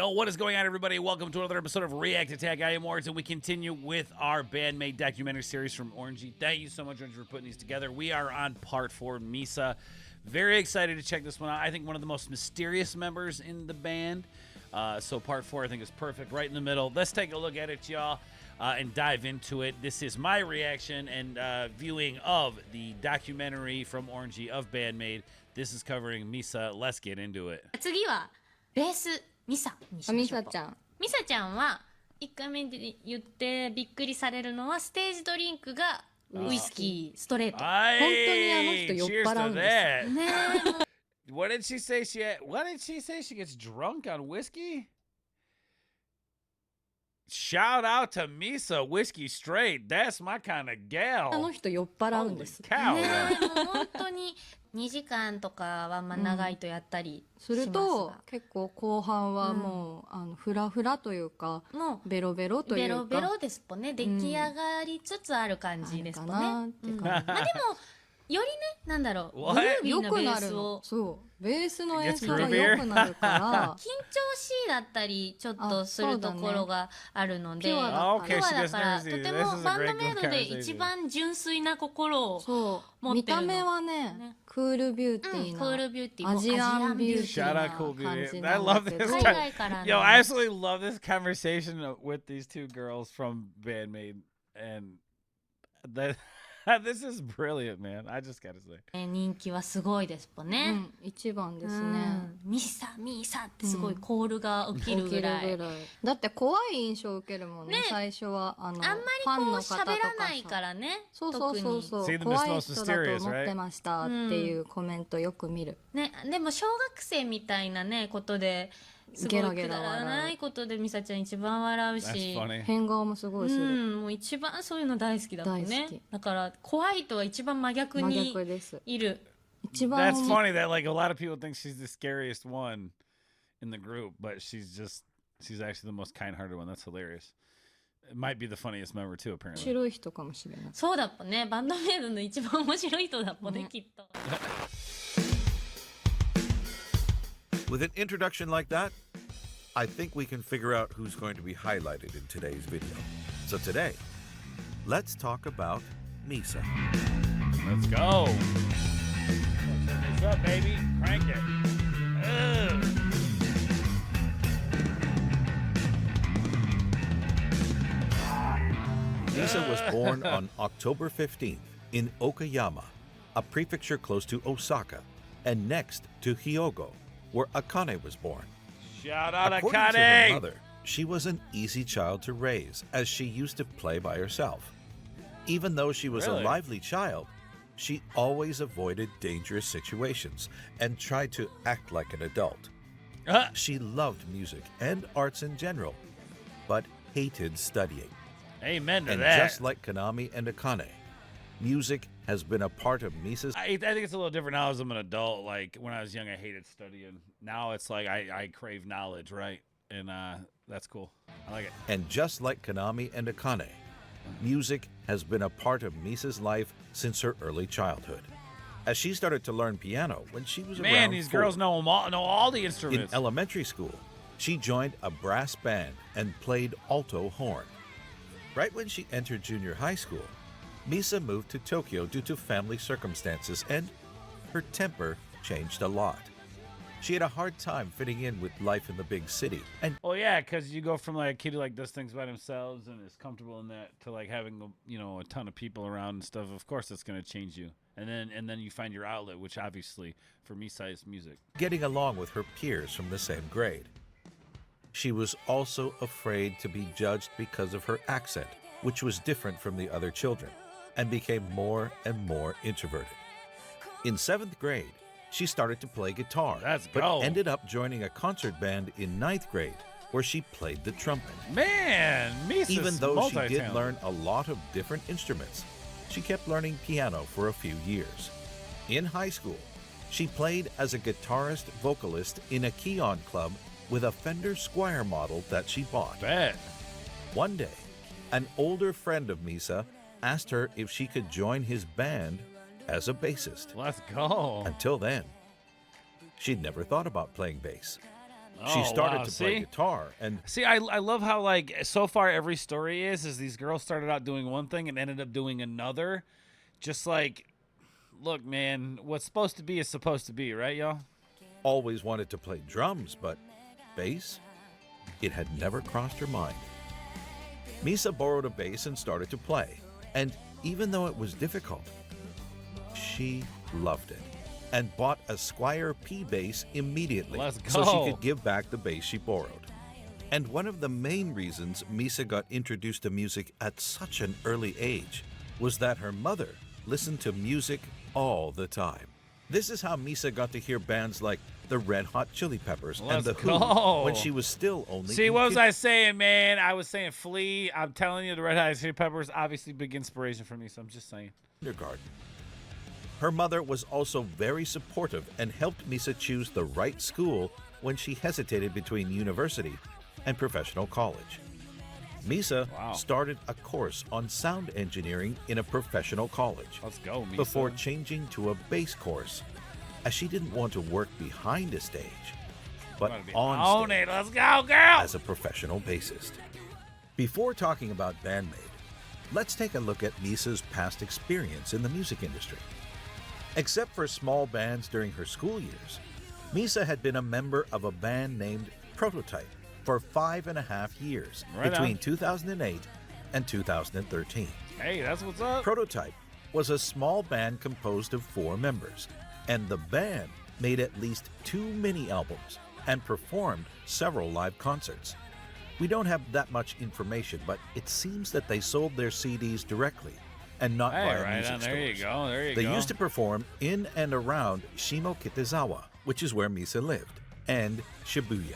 Yo, what is going on, everybody? Welcome to another episode of React Attack. I am Ohrenje, and we continue with our Band-Maid documentary series from Ohrenje. Thank you so much, Ohrenje, for putting these together. We are on part 4, Misa. Very excited to check this one out. I think one of the most mysterious members in the band. So part 4, I think, is perfect, right in the middle. Let's take a look at it, y'all, and dive into it. This is my reaction and viewing of the documentary from Ohrenje of Band-Maid. This is covering Misa. Let's get into it. 次はベースミサにしましょう。ミサちゃん。ミサちゃんは1回目で言ってびっくりされるのはステージドリンクがウイスキーストレート。本当にあの人酔っ払うんです。ねえ。What did she say? What did she say? She gets drunk on whiskey? Shout out to Misa, whiskey straight. That's my kind of gal. あの人酔っ払うんです。Cow. ねえ、もう本当に2時間とかはまあ長いとやったりしますが、すると結構後半はもう、フラフラというかもうベロベロというかベロベロですもんね。出来上がりつつある感じですもんね。あるかなって感じ。まあでもよりね、なんだろう、グル What? ービー良なベーくなるの。スをそうベースの演奏 Gets が groovier? 良くなるから緊張しいだったりちょっとするところがあるので、ピュアだあ Okay, ピュア she だ gets から nervous. とて This も is a バン great ドメイドで conversation. 一番純粋な心をそう持ってるの。見た目はねねクールビューティークーなルビューティーアジアンビューティ Shout ーな out Cool 感 Beauty. じ I なん love だけ this ど 海外からの Yo, I absolutely love this conversation with these two girls from Band-Maid. And that this is brilliant, man. I just gotta say. 人気はすごいですもんうね。ん一番ですね。ミサミサってすごいコールが起きる起きるぐらい。ぐらいだって怖い印象を受けるもんねね最初はあんまりファンこうの方とか喋らないからね。そうそうそうそう See, the 怖い most 人だと mysterious, 思ってましたっていうコメントよく見る、ね、でも小学生みたいなねことですごいゲラゲラくだら笑うないことでミサちゃん一番笑う That's し、 funny. 変顔もすごいする、もう一番そういうの大好きだもん大好ねき。だから怖いとは一番真逆真に逆ですいる。一番 That's funny that like a lot of people think she's the scariest one in the group, but she's actually the most kind-hearted one. That's hilarious. It might be the funniest member too, 面 apparently. 白い人かもしれないそうだっぽね。バンドメイドの一番面白い人だっぽね、きっと。With an introduction like that, I think we can figure out who's going to be highlighted in today's video. So today, let's talk about Misa. Let's go. What's up, baby? Crank it. Ugh. Misa was born on October 15th in Okayama, a prefecture close to Osaka, and next to Hyogo, where Akane was born. Shout out According to her Akane. mother, she was an easy child to raise, as she used to play by herself. Even though she was Really? a lively child, she always avoided dangerous situations and tried to act like an adult. She loved music and arts in general, but hated studying. Amen to And that. just like Konami and Akane, music has been a part of Misa's I think it's a little different now as I'm an adult. Like when I was young, I hated studying. Now it's like I crave knowledge, right? And that's cool. I like it. And just like Konami and Akane, music has been a part of Misa's life since her early childhood. As she started to learn piano when she was Man, around these 4. girls know all the In instruments. elementary school, she joined a brass band and played alto horn. Right when she entered junior high school, Misa moved to Tokyo due to family circumstances, and her temper changed a lot. She had a hard time fitting in with life in the big city, and Well, yeah, because you go from like a kid who like does things by themselves and is comfortable in that to like having a ton of people around and stuff. Of course, that's gonna change you. And then you find your outlet, which obviously for Misa is music. getting along with her peers from the same grade. She was also afraid to be judged because of her accent, which was different from the other children, and became more and more introverted. In 7th grade, she started to play guitar, Let's but go. ended up joining a concert band in 9th grade, where she played the trumpet. Man, Misa's Even though she did multi-talented. learn a lot of different instruments, she kept learning piano for a few years. In high school, she played as a guitarist vocalist in a Keon club with a Fender Squier model that she bought. Bet. One day, an older friend of Misa asked her if she could join his band as a bassist. Let's go. Until then, she'd never thought about playing bass. She Oh, started wow. to play See? guitar, and See, I love how, like, so far every story is these girls started out doing one thing and ended up doing another. Just like, look, man, what's supposed to be is supposed to be, right, y'all? always wanted to play drums, but bass? It had never crossed her mind. Misa borrowed a bass and started to play, and even though it was difficult, she loved it and bought a Squire P bass immediately Let's so she go. could give back the bass she borrowed. And one of the main reasons Misa got introduced to music at such an early age was that her mother listened to music all the time. This is how Misa got to hear bands like the Red Hot Chili Peppers and Let's the Who go. when she was still only See, in what was kid- I saying, man? I was saying Flea. I'm telling you, the Red Hot Chili Peppers obviously big inspiration for me, so I'm just saying. kindergarten. Her mother was also very supportive and helped Misa choose the right school when she hesitated between university and professional college. Misa Wow. started a course on sound engineering in a professional college Let's go, Misa. before changing to a bass course, as she didn't want to work behind a stage, but Gotta be on stage it. Let's go, girl. as a professional bassist. Before talking about Band-Maid, let's take a look at Misa's past experience in the music industry. Except for small bands during her school years, Misa had been a member of a band named Prototype for 5.5 years Right between on. 2008 and 2013. Hey, that's what's up. Prototype was a small band composed of 4 members, and the band made at least 2 mini albums and performed several live concerts. We don't have that much information, but it seems that they sold their CDs directly and not Hey, via right music on. There you stores. go. There you They go. used to perform in and around Shimokitazawa, which is where Misa lived, and Shibuya.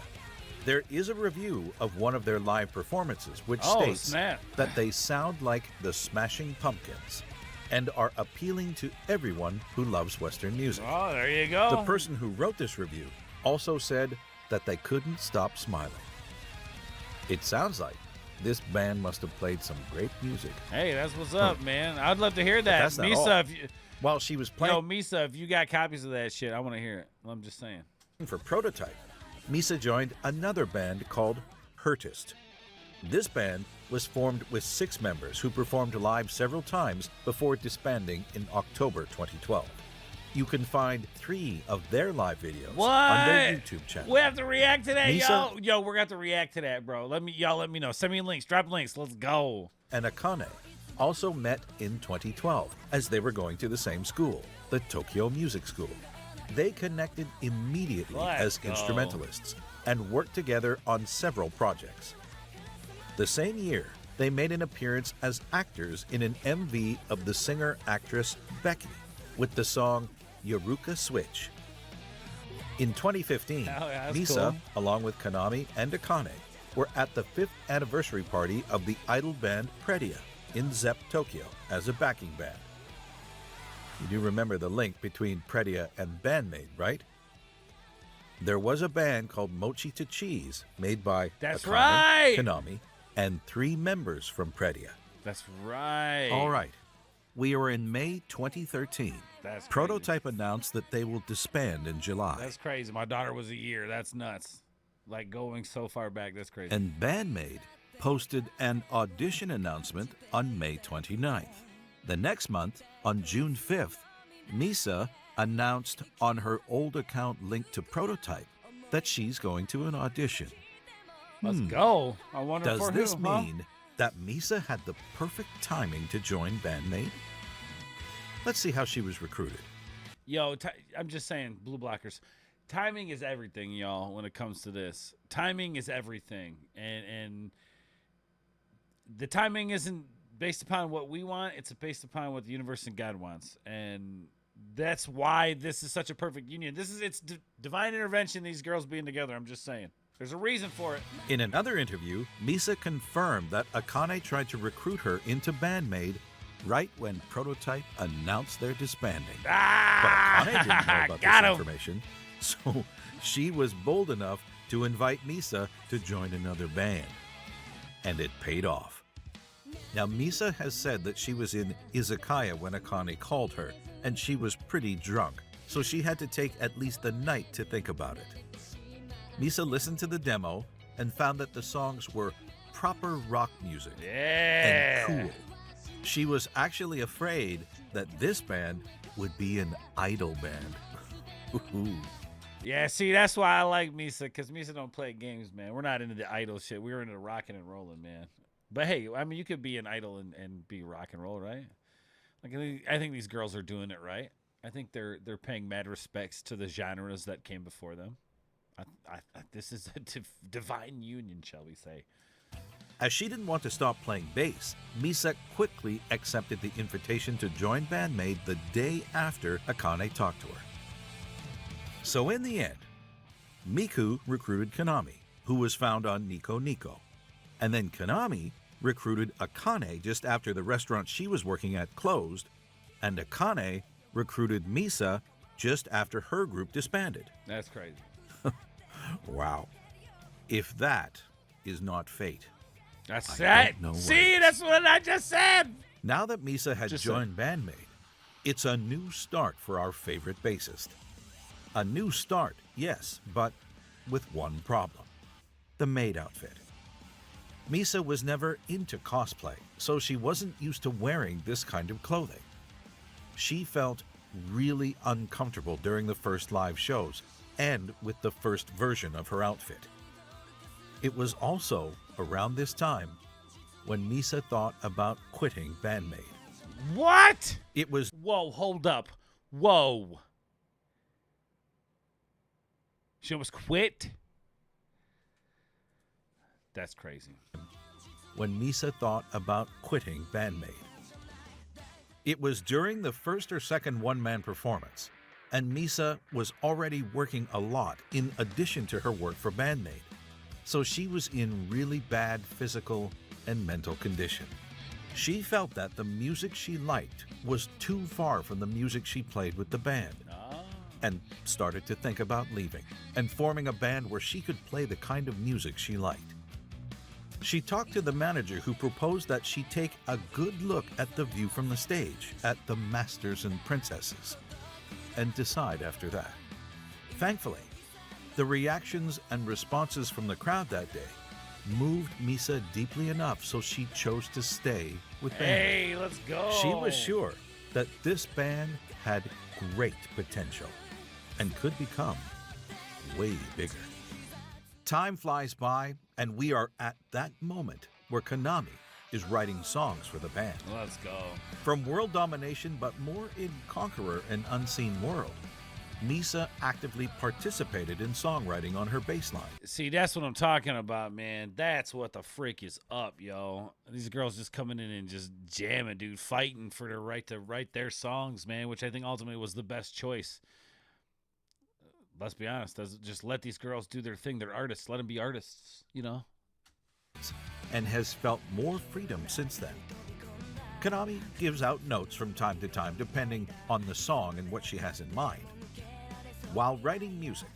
There is a review of one of their live performances which Oh, states snap. that they sound like the Smashing Pumpkins and are appealing to everyone who loves Western music. Oh, there you go. The person who wrote this review also said that they couldn't stop smiling. It sounds like this band must have played some great music. Hey, that's what's up, man. I'd love to hear that. that's not all. Misa, if you, While she was yo, playing Misa, if you got copies of that shit, I want to hear it. I'm just saying. for Prototype, Misa joined another band called Hurtist. This band was formed with 6 members who performed live several times before disbanding in October 2012. You can find 3 of their live videos What? on their YouTube channel. We have to react to that, Misa- yo. Yo, we're gonna have to react to that, bro. Let me know. Send me links. Drop links. Let's go. And Akane also met in 2012 as they were going to the same school, the Tokyo Music School. They connected immediately Let's as go. instrumentalists and worked together on several projects. The same year, they made an appearance as actors in an MV of the singer-actress Becky with the song Yoruka Switch. In 2015, Oh, yeah, that's Misa, cool. along with Konami and Akane, were at the 5th anniversary party of the idol band Predia in Zepp, Tokyo, as a backing band. You do remember the link between Predia and Band-Maid, right? There was a band called Mochi to Cheese made by That's Akane, right. Konami, and 3 members from Predia. That's right. All right. We are in May 2013. That's crazy. Prototype announced that they will disband in July. That's crazy. My daughter was a year. That's nuts. Like going so far back. That's crazy. And Band-Maid posted an audition announcement on May 29th. The next month, on June 5th, Misa announced on her old account linked to Prototype that she's going to an audition. Let's go. I wonder Does for this who, huh? mean that Misa had the perfect timing to join Band-Maid? Let's see how she was recruited. Yo, I'm just saying, blue blockers. Timing is everything, y'all, when it comes to this. Timing is everything. And the timing isn't based upon what we want. It's based upon what the universe and God wants. And that's why this is such a perfect union. It's divine intervention, these girls being together. I'm just saying. There's a reason for it. In another interview, Misa confirmed that Akane tried to recruit her into Band-Maid right when Prototype announced their disbanding. But Akane didn't know about Got this him. information, so she was bold enough to invite Misa to join another band. And it paid off. Now, Misa has said that she was in izakaya when Akane called her, and she was pretty drunk, so she had to take at least the night to think about it. Misa listened to the demo and found that the songs were proper rock music Yeah. and cool. She was actually afraid that this band would be an idol band. Ooh. Yeah, see, that's why I like Misa, because Misa don't play games, man. We're not into the idol shit. We're into rocking and rolling, man. But hey, I mean, you could be an idol and be rock and roll, right? Like, I think these girls are doing it right. I think they're paying mad respects to the genres that came before them. This is a divine union, shall we say. As she didn't want to stop playing bass, Misa quickly accepted the invitation to join Band-Maid the day after Akane talked to her. So in the end, Miku recruited Konami, who was found on Nico Nico. And then Konami recruited Akane just after the restaurant she was working at closed, and Akane recruited Misa just after her group disbanded. That's crazy. Wow. If that is not fate. That's I it. don't know what See, it that's what I just said. Now that Misa had Just joined Band-Maid, it's a new start for our favorite bassist. A new start, yes, but with one problem. The maid outfit. Misa was never into cosplay, so she wasn't used to wearing this kind of clothing. She felt really uncomfortable during the first live shows and with the first version of her outfit. It was also around this time when Misa thought about quitting Band-Maid. What? It was Whoa, hold up. Whoa. She almost quit? That's crazy. when Misa thought about quitting Band-Maid. It was during the first or second one-man performance, and Misa was already working a lot in addition to her work for Band-Maid, so she was in really bad physical and mental condition. She felt that the music she liked was too far from the music she played with the band, and started to think about leaving and forming a band where she could play the kind of music she liked. She talked to the manager, who proposed that she take a good look at the view from the stage at the Masters and Princesses and decide after that. Thankfully, the reactions and responses from the crowd that day moved Misa deeply enough so she chose to stay with Band-Maid. Hey, let's go. She was sure that this band had great potential and could become way bigger. Time flies by, and we are at that moment where Konami is writing songs for the band. Let's go. From world domination, but more in Conqueror and Unseen World, Misa actively participated in songwriting on her bass line. See, that's what I'm talking about, man. That's what the frick is up, yo. These girls just coming in and just jamming, dude, fighting for the right to write their songs, man, which I think ultimately was the best choice. Let's be honest. Just let these girls do their thing. They're artists. Let them be artists, you know? And has felt more freedom since then. Konami gives out notes from time to time depending on the song and what she has in mind. While writing music,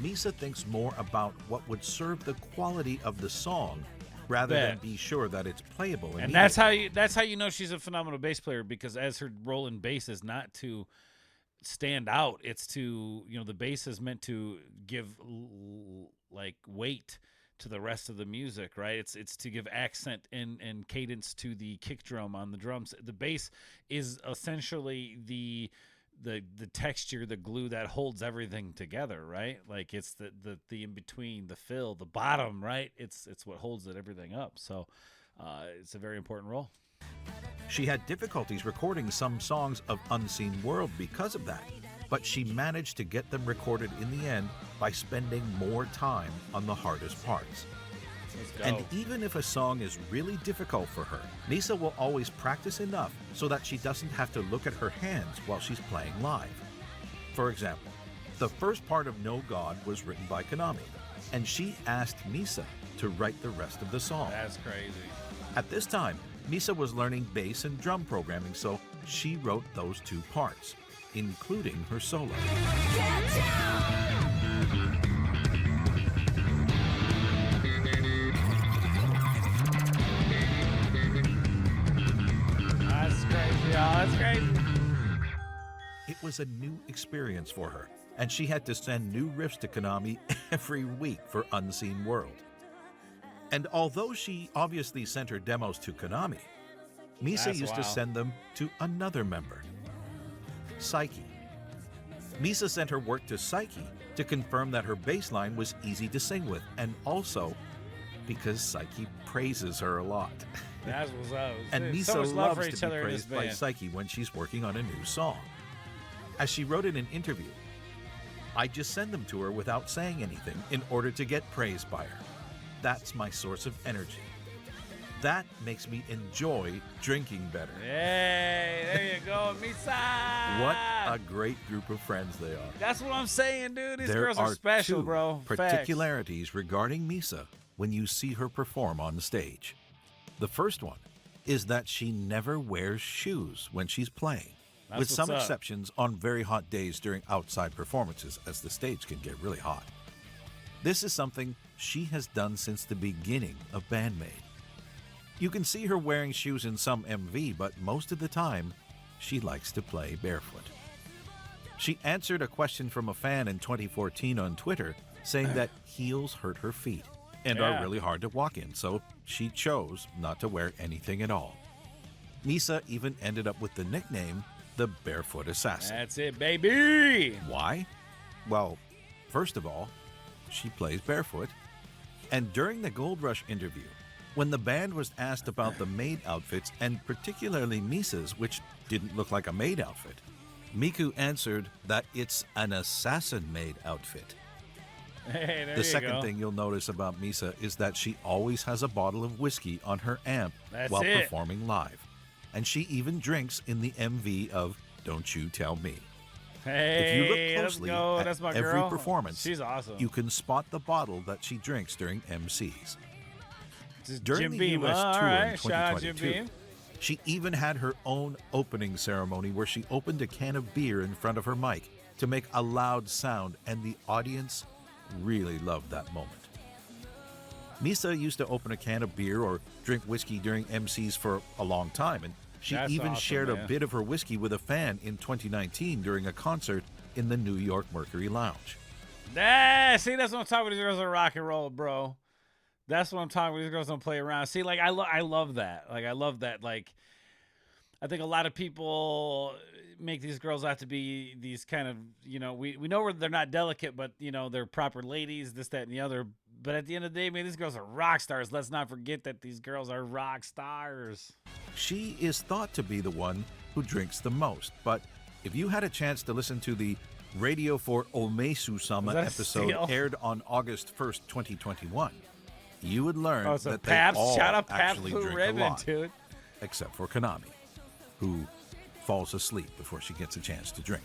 Misa thinks more about what would serve the quality of the song rather than be sure that it's playable. And that's how you know she's a phenomenal bass player, because as her role in bass is not to stand out, it's to, you know, the bass is meant to give like weight to the rest of the music, right? It's to give accent and cadence to the kick drum on the drums. The bass is essentially the texture, the glue that holds everything together, right? Like it's the in between, the fill, the bottom, right? It's what holds everything up. So it's a very important role. She had difficulties recording some songs of Unseen World because of that, but she managed to get them recorded in the end by spending more time on the hardest parts. Let's go. And even if a song is really difficult for her, Misa will always practice enough so that she doesn't have to look at her hands while she's playing live. For example, the first part of No God was written by Konami, and she asked Misa to write the rest of the song. That's crazy. At this time, Misa was learning bass and drum programming, so she wrote those two parts, including her solo. That's crazy, y'all. That's crazy. It was a new experience for her, and she had to send new riffs to Konami every week for Unseen World. And although she obviously sent her demos to Konami, Misa That's used to wild. send them to another member, Psyche. Misa sent her work to Psyche to confirm that her bass line was easy to sing with, and also because Psyche praises her a lot. That's what's up. And There's Misa so much love for loves each to be other in this praised by band. Psyche when she's working on a new song. As she wrote in an interview, I just send them to her without saying anything in order to get praised by her. That's my source of energy. That makes me enjoy drinking better. Hey, there you go, Misa. What a great group of friends they are. That's what I'm saying, dude. These There girls are special, two bro. Facts. particularities regarding Misa when you see her perform on stage. The first one is that she never wears shoes when she's playing, That's with some what's up. exceptions on very hot days during outside performances, as the stage can get really hot. This is something she has done since the beginning of Band-Maid. You can see her wearing shoes in some MV, but most of the time, she likes to play barefoot. She answered a question from a fan in 2014 on Twitter saying that heels hurt her feet and Yeah. are really hard to walk in, so she chose not to wear anything at all. Misa even ended up with the nickname the Barefoot Assassin. That's it, baby. Why? Well, first of all, she plays barefoot. And during the Gold Rush interview, when the band was asked about the maid outfits, and particularly Misa's, which didn't look like a maid outfit, Miku answered that it's an assassin-made outfit. Hey, there The you second go. thing you'll notice about Misa is that she always has a bottle of whiskey on her amp That's while it. performing live. And she even drinks in the MV of Don't You Tell Me. Hey, If you look closely let's go. at That's my every girl. performance, She's awesome. you can spot the bottle that she drinks during MCs. Just During Jim the Beam. US All tour in right. Shout out Jim 2022, Beam. she even had her own opening ceremony where she opened a can of beer in front of her mic to make a loud sound, and the audience really loved that moment. Misa used to open a can of beer or drink whiskey during MCs for a long time, and she That's even awesome, shared man. a bit of her whiskey with a fan in 2019 during a concert in the New York Mercury Lounge. Yeah, see, that's what I'm talking about. These girls are rock and roll, bro. That's what I'm talking about. These girls don't play around. See, like, I love that. Like, I love that. Like, I think a lot of people make these girls out to be these kind of, you know, we know where they're not delicate, but, you know, they're proper ladies, this, that, and the other. But at the end of the day, man, these girls are rock stars. Let's not forget that these girls are rock stars. She is thought to be the one who drinks the most, but if you had a chance to listen to the Radio for Omesu-sama Is that a episode steal? aired on August 1st, 2021, you would learn Oh, so that they Paps, all shout out Paps actually Blue drink a Ribbon, lot, dude. except for Konami, who falls asleep before she gets a chance to drink.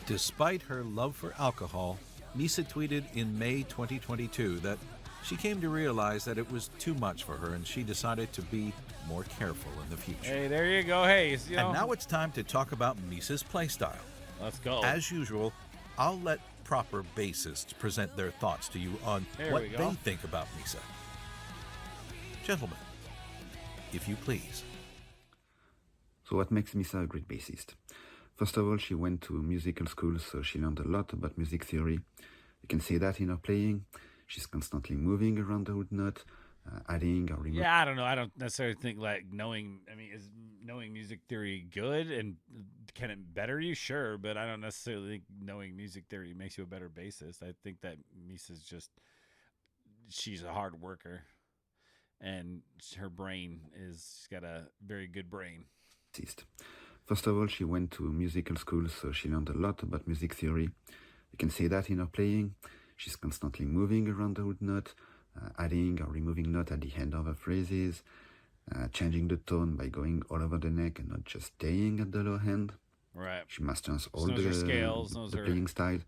Despite her love for alcohol, Misa tweeted in May 2022 that she came to realize that it was too much for her and she decided to be more careful in the future. Hey, there you go. Hey, you know, And now it's time to talk about Misa's playstyle. let's go. As usual, I'll let proper bassists present their thoughts to you on There what we go. they think about Misa. Gentlemen, if you please. So what makes Misa a great bassist? First of all, she went to musical school, so she learned a lot about music theory. You can see that in her playing. She's constantly moving around the wood note, adding or removing. Yeah, I don't know. I don't necessarily think like knowing. I mean, is knowing music theory good and can it better you? Sure, but I don't necessarily think knowing music theory makes you a better bassist. I think that Misa's she's a hard worker, and her brain she's got a very good brain. Bassist. First of all, she went to musical school, so she learned a lot about music theory. You can see that in her playing. She's constantly moving around the wood note, adding or removing note at the end of her phrases, changing the tone by going all over the neck and not just staying at the low end. Right. She masters all knows her scales, knows the her- playing style,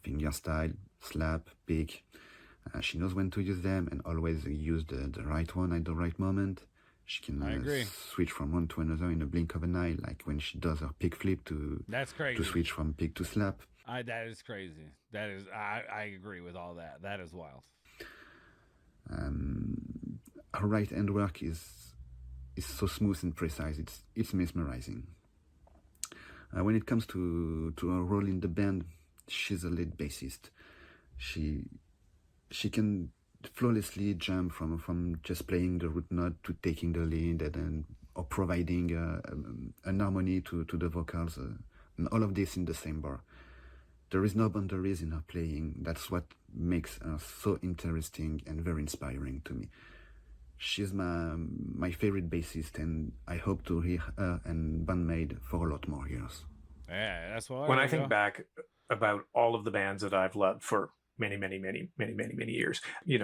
finger style, slap, pick. She knows when to use them and always use the right one at the right moment. She can I agree. switch from one to another in a blink of an eye, like when she does her pick flip to That's crazy. switch from pick to slap. That is crazy. That is. I agree with all that. That is wild. Her right hand work is so smooth and precise. It's mesmerizing. When it comes to her role in the band, she's a lead bassist. She can flawlessly jump from just playing the root note to taking the lead and then or providing an harmony to the vocals, and all of this in the same bar. There is no boundaries in her playing. That's what makes her so interesting and very inspiring to me. She's my favorite bassist, and I hope to hear her and Band-Maid for a lot more years. Yeah, that's why. When I think back about all of the bands that I've loved for many years,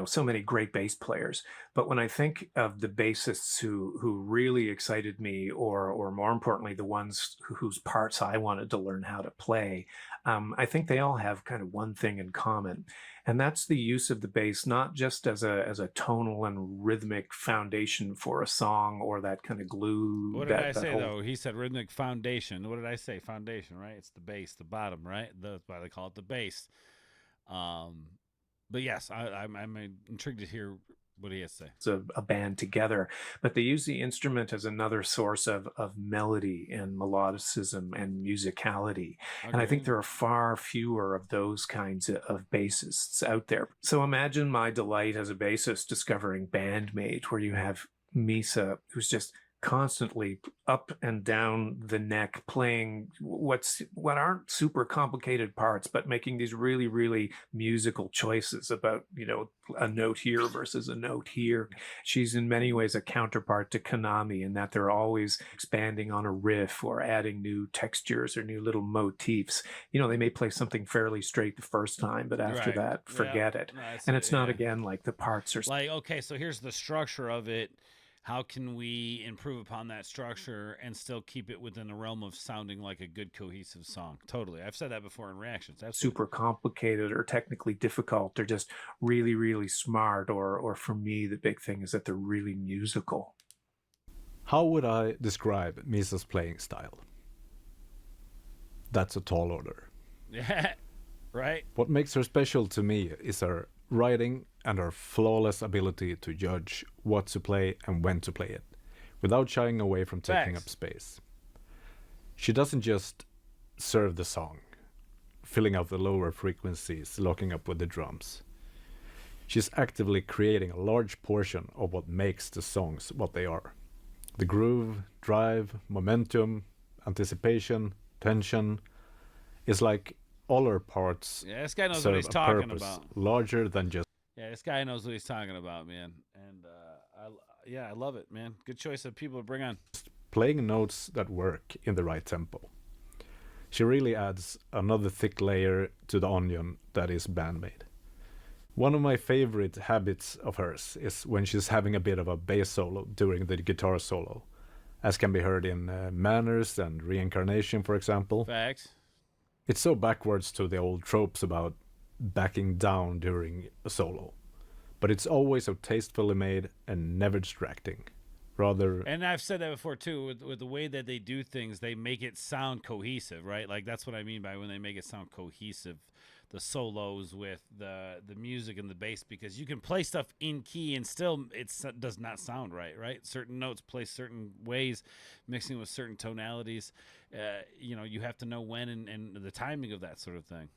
so many great bass players. But when I think of the bassists who really excited me, or more importantly, the ones whose parts I wanted to learn how to play, I think they all have kind of one thing in common, and that's the use of the bass not just as a tonal and rhythmic foundation for a song, or that kind of glue. What did I say though? He said rhythmic foundation. What did I say? Foundation, right? It's the bass, the bottom, right? That's why they call it the bass. But yes, I'm intrigued to hear what he has to say. It's a band together, but they use the instrument as another source of melody and melodicism and musicality. Okay. And I think there are far fewer of those kinds of bassists out there. So imagine my delight as a bassist discovering Band-Maid, where you have Misa, who's just constantly up and down the neck playing what aren't super complicated parts, but making these really musical choices about a note here versus a note here. She's in many ways a counterpart to Konami in that they're always expanding on a riff or adding new textures or new little motifs. They may play something fairly straight the first time, but after that, forget it. No, and it's not again like the parts are like, okay, so here's the structure of it. How can we improve upon that structure and still keep it within the realm of sounding like a good cohesive song? Totally. I've said that before in reactions. Absolutely. Super complicated or technically difficult. They're just really smart, or for me, the big thing is that they're really musical. How would I describe Misa's playing style? That's a tall order. Yeah, right. What makes her special to me is her writing and her flawless ability to judge what to play and when to play it, without shying away from taking up space. She doesn't just serve the song, filling out the lower frequencies, locking up with the drums. She's actively creating a large portion of what makes the songs what they are. The groove, drive, momentum, anticipation, tension is like all her parts. Yeah, this guy knows what he's talking about. Larger than just. Yeah, this guy knows what he's talking about, man. And I love it, man. Good choice of people to bring on. Playing notes that work in the right tempo. She really adds another thick layer to the onion that is Band-Maid. One of my favorite habits of hers is when she's having a bit of a bass solo during the guitar solo, as can be heard in Manners and Reincarnation, for example. Facts. It's so backwards to the old tropes about backing down during a solo, but it's always so tastefully made and never distracting. Rather, and I've said that before too, with the way that they do things, they make it sound cohesive, right? Like that's what I mean by when they make it sound cohesive. The solos with the music and the bass, because you can play stuff in key and still it does not sound right? Certain notes play certain ways, mixing with certain tonalities. You have to know when and the timing of that sort of thing.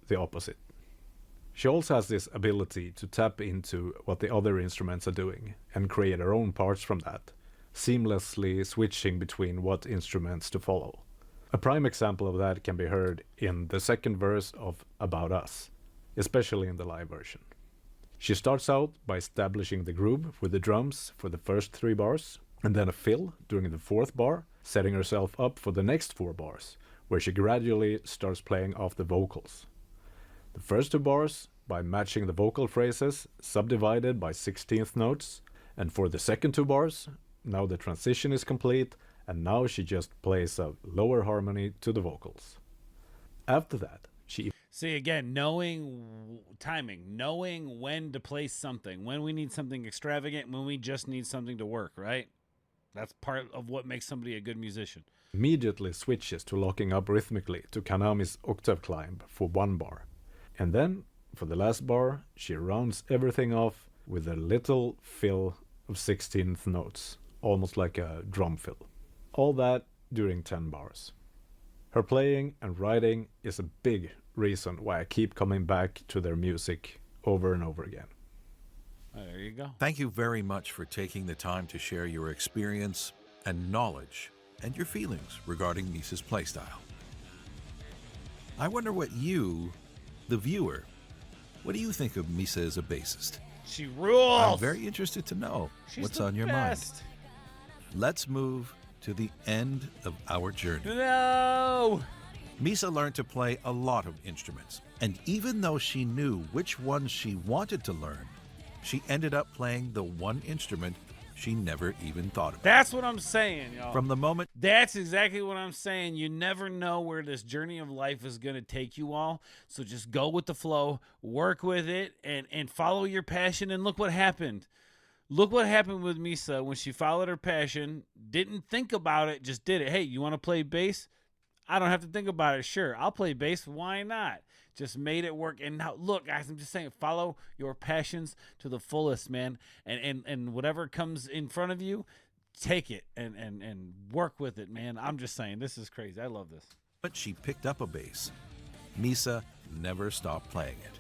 The opposite. She also has this ability to tap into what the other instruments are doing and create her own parts from that, seamlessly switching between what instruments to follow. A prime example of that can be heard in the second verse of About Us, especially in the live version. She starts out by establishing the groove with the drums for the first 3 bars, and then a fill during the 4th bar, setting herself up for the next 4 bars, where she gradually starts playing off the vocals. The first 2 bars by matching the vocal phrases subdivided by 16th notes, and for the second 2 bars, now the transition is complete, and now she just plays a lower harmony to the vocals. After that, she... See, again, knowing timing, knowing when to play something, when we need something extravagant, when we just need something to work, right? That's part of what makes somebody a good musician. Immediately switches to locking up rhythmically to Konami's octave climb for 1 bar. And then, for the last bar, she rounds everything off with a little fill of 16th notes, almost like a drum fill. All that during 10 bars. Her playing and writing is a big reason why I keep coming back to their music over and over again. There you go. Thank you very much for taking the time to share your experience and knowledge and your feelings regarding Misa's playstyle. I wonder what you, the viewer, what do you think of Misa as a bassist? She rules. I'm very interested to know what's on your best. mind. Let's move to the end of our journey. No. Misa learned to play a lot of instruments, and even though she knew which ones she wanted to learn, she ended up playing the one instrument she never even thought about. That's what I'm saying, y'all. From the moment That's exactly what I'm saying. You never know where this journey of life is going to take you all. So just go with the flow, work with it, and follow your passion. And look what happened. Look what happened with Misa when she followed her passion, didn't think about it, just did it. Hey, you want to play bass? I don't have to think about it. Sure, I'll play bass. Why not? Just made it work. And now, look, guys, I'm just saying, follow your passions to the fullest, man. And whatever comes in front of you, take it and work with it, man. I'm just saying, this is crazy. I love this. she picked up a bass, Misa never stopped playing it.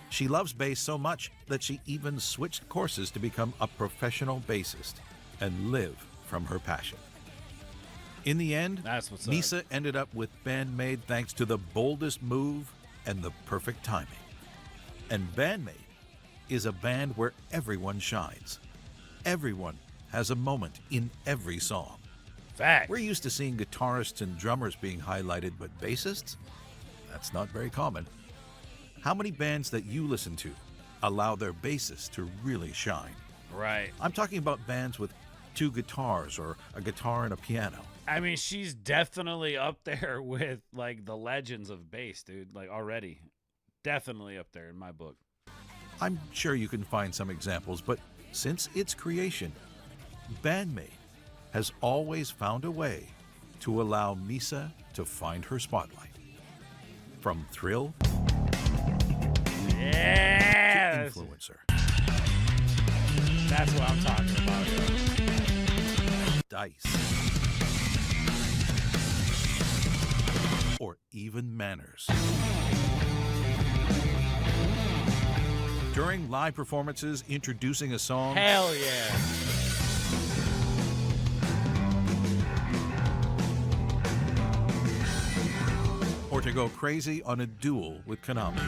She loves bass so much that she even switched courses to become a professional bassist and live from her passion. In the end, That's what's up. Misa ended up with Band-Maid thanks to the boldest move and the perfect timing. And Band-Maid is a band where everyone shines. Everyone has a moment in every song. Fact. We're used to seeing guitarists and drummers being highlighted, but bassists? That's not very common. How many bands that you listen to allow their bassists to really shine? Right. I'm talking about bands with two guitars or a guitar and a piano. I mean, she's definitely up there with, like, the legends of bass, dude. Like, already. Definitely up there in my book. I'm sure you can find some examples, but since its creation, Band-Maid has always found a way to allow Misa to find her spotlight. From thrill Yeah. to influencer, That's what I'm talking about. Yo. dice, or even manners. During live performances introducing a song, Hell yeah. or to go crazy on a duel with Konami.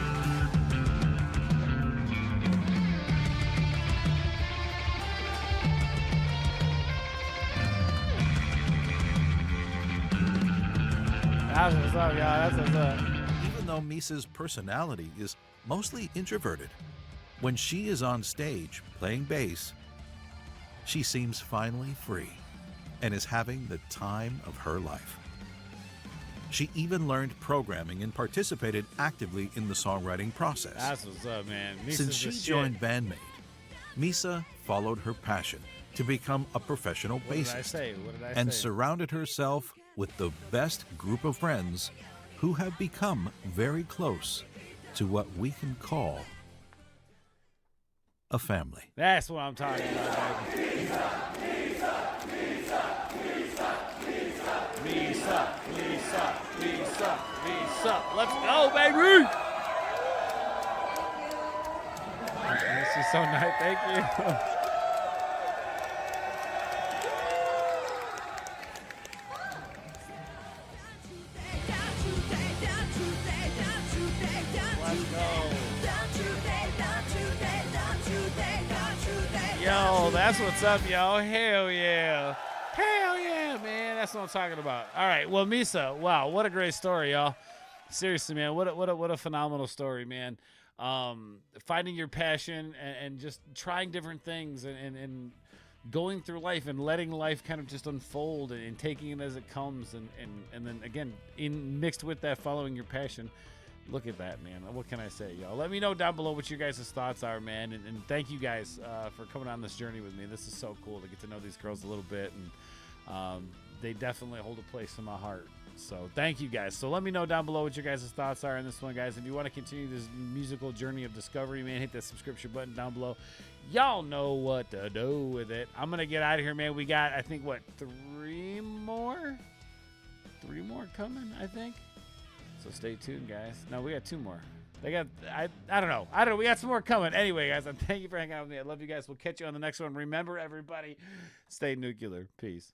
That's what's up, y'all. That's what's up. Even though Misa's personality is mostly introverted, when she is on stage playing bass, she seems finally free and is having the time of her life. She even learned programming and participated actively in the songwriting process. That's what's up, man. Misa's Since she the shit. joined Band-Maid, Misa followed her passion to become a professional What did I bassist say? What did I and say? surrounded herself with the best group of friends who have become very close to what we can call a family. That's what I'm talking about, baby. Misa. Let's go, baby. This is so nice. Thank you. Let's go. Yo, that's what's up, yo. Hell yeah. Hell yeah, man. That's what I'm talking about. All right. Well, Misa, wow, what a great story, y'all. Seriously, man. What a phenomenal story, man. Finding your passion and just trying different things and going through life and letting life kind of just unfold and taking it as it comes and then again mixed with that following your passion. Look at that, man. What can I say, y'all? Let me know down below what your guys' thoughts are, man. And thank you guys for coming on this journey with me. This is so cool to get to know these girls a little bit. And they definitely hold a place in my heart. So thank you guys. So let me know down below what your guys' thoughts are on this one, guys. If you want to continue this musical journey of discovery, man, hit that subscription button down below. Y'all know what to do with it. I'm going to get out of here, man. We got, I think, what, three more? Three more coming, I think. So stay tuned, guys. No, we got 2 more. They got, I don't know. We got some more coming. Anyway, guys, thank you for hanging out with me. I love you guys. We'll catch you on the next one. Remember, everybody, stay nuclear. Peace.